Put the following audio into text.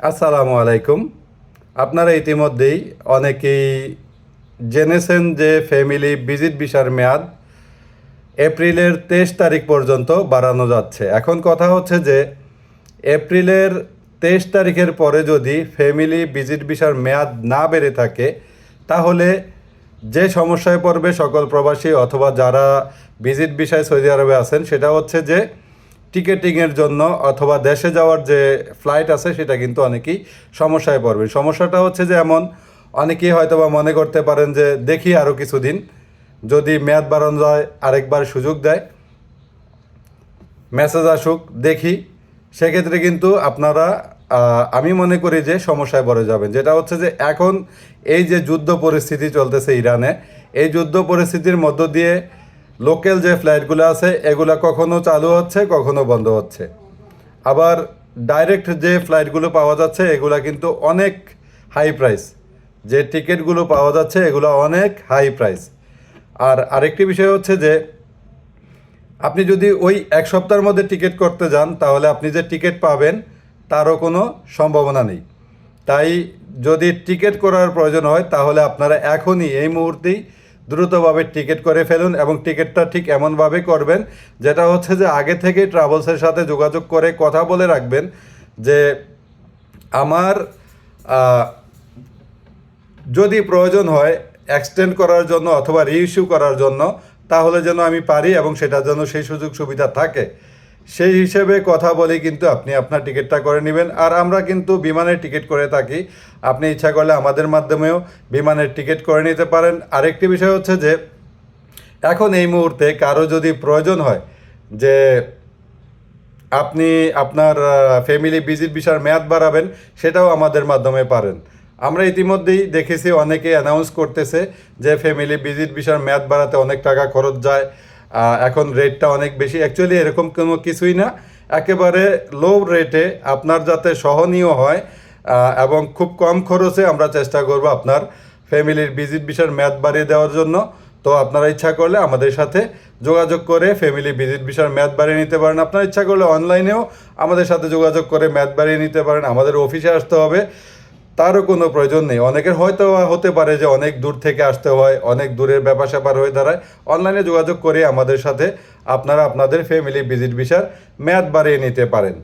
আসসালামু আলাইকুম। আপনারা ইতিমধ্যেই অনেকেই জেনেছেন যে ফ্যামিলি ভিজিট ভিসার মেয়াদ এপ্রিলের 23 তারিখ পর্যন্ত বাড়ানো যাচ্ছে। এখন কথা হচ্ছে যে এপ্রিলের 23 তারিখের পরে যদি ফ্যামিলি ভিজিট ভিসার মেয়াদ না বেড়ে থাকে, তাহলে যে সমস্যায় পড়বে সকল প্রবাসী অথবা যারা ভিজিট ভিসায় সৌদি আরবে আছেন, সেটা হচ্ছে যে টিকেটিংয়ের জন্য অথবা দেশে যাওয়ার যে ফ্লাইট আছে সেটা কিন্তু অনেকেই সমস্যায় পড়বে। সমস্যাটা হচ্ছে যে এমন, অনেকেই হয়তো বা মনে করতে পারেন যে দেখি আরও কিছুদিন, যদি মেয়াদ বাড়ানো যায় আরেকবার সুযোগ দেয়, মেসেজ আসুক দেখি, সেক্ষেত্রে কিন্তু আপনারা আমি মনে করি যে সমস্যায় পড়ে যাবেন। যেটা হচ্ছে যে এখন এই যে যুদ্ধ পরিস্থিতি চলতেছে ইরানে, এই যুদ্ধ পরিস্থিতির মধ্য দিয়ে লোকাল যে ফ্লাইটগুলো আছে এগুলো কখনো চালু হচ্ছে, কখনো বন্ধ হচ্ছে। আবার ডাইরেক্ট যে ফ্লাইটগুলো পাওয়া যাচ্ছে এগুলো কিন্তু অনেক হাই প্রাইস, যে টিকিটগুলো পাওয়া যাচ্ছে এগুলো অনেক হাই প্রাইস। আর আরেকটি বিষয় হচ্ছে যে আপনি যদি ওই এক সপ্তাহের মধ্যে টিকিট করতে যান, তাহলে আপনি যে টিকিট পাবেন তারও কোনো সম্ভাবনা নেই। তাই যদি টিকিট করার প্রয়োজন হয় তাহলে আপনারা এখনই এই মুহূর্তেই দ্রুতভাবে টিকিট করে ফেলুন, এবং টিকিটটা ঠিক এমনভাবে করবেন যেটা হচ্ছে যে আগে থেকেই ট্রাভেলসের সাথে যোগাযোগ করে কথা বলে রাখবেন যে আমার যদি প্রয়োজন হয় এক্সটেন্ড করার জন্য অথবা রিইস্যু করার জন্য, তাহলে যেন আমি পারি এবং সেটার জন্য সেই সুযোগ সুবিধা থাকে, সেই হিসেবে কথা বলে কিন্তু আপনি আপনার টিকিটটা করে নেবেন। আর আমরা কিন্তু বিমানের টিকিট করে থাকি, আপনি ইচ্ছা করলে আমাদের মাধ্যমেও বিমানের টিকিট করে নিতে পারেন। আরেকটি বিষয় হচ্ছে যে এখন এই মুহূর্তে কারো যদি প্রয়োজন হয় যে আপনি আপনার ফ্যামিলি ভিজিট ভিসার মেয়াদ বাড়াবেন, সেটাও আমাদের মাধ্যমে পারেন। আমরা ইতিমধ্যেই দেখেছি অনেকে অ্যানাউন্স করতেছে যে ফ্যামিলি ভিজিট ভিসার মেয়াদ বাড়াতে অনেক টাকা খরচ যায়, এখন রেটটা অনেক বেশি। অ্যাকচুয়ালি এরকম কোনো কিছুই না, একেবারে লো রেটে আপনার যাতে সহনীয় হয় এবং খুব কম খরচে আমরা চেষ্টা করব আপনার ফ্যামিলির ভিজিট ভিসার মেয়াদ বাড়িয়ে দেওয়ার জন্য। তো আপনারা ইচ্ছা করলে আমাদের সাথে যোগাযোগ করে ফ্যামিলি ভিজিট ভিসার মেয়াদ বাড়িয়ে নিতে পারেন। আপনারা ইচ্ছা করলে অনলাইনেও আমাদের সাথে যোগাযোগ করে মেয়াদ বাড়িয়ে নিতে পারেন। আমাদের অফিসে আসতে হবে তারও কোনো প্রয়োজন নেই। অনেকের হয়তো হতে পারে যে অনেক দূর থেকে আসতে হয়, অনেক দূরের ব্যাপার স্যাপার হয়ে দাঁড়ায়। অনলাইনে যোগাযোগ করে আমাদের সাথে আপনারা আপনাদের ফ্যামিলি ভিজিট ভিসার মেয়াদ বাড়িয়ে নিতে পারেন।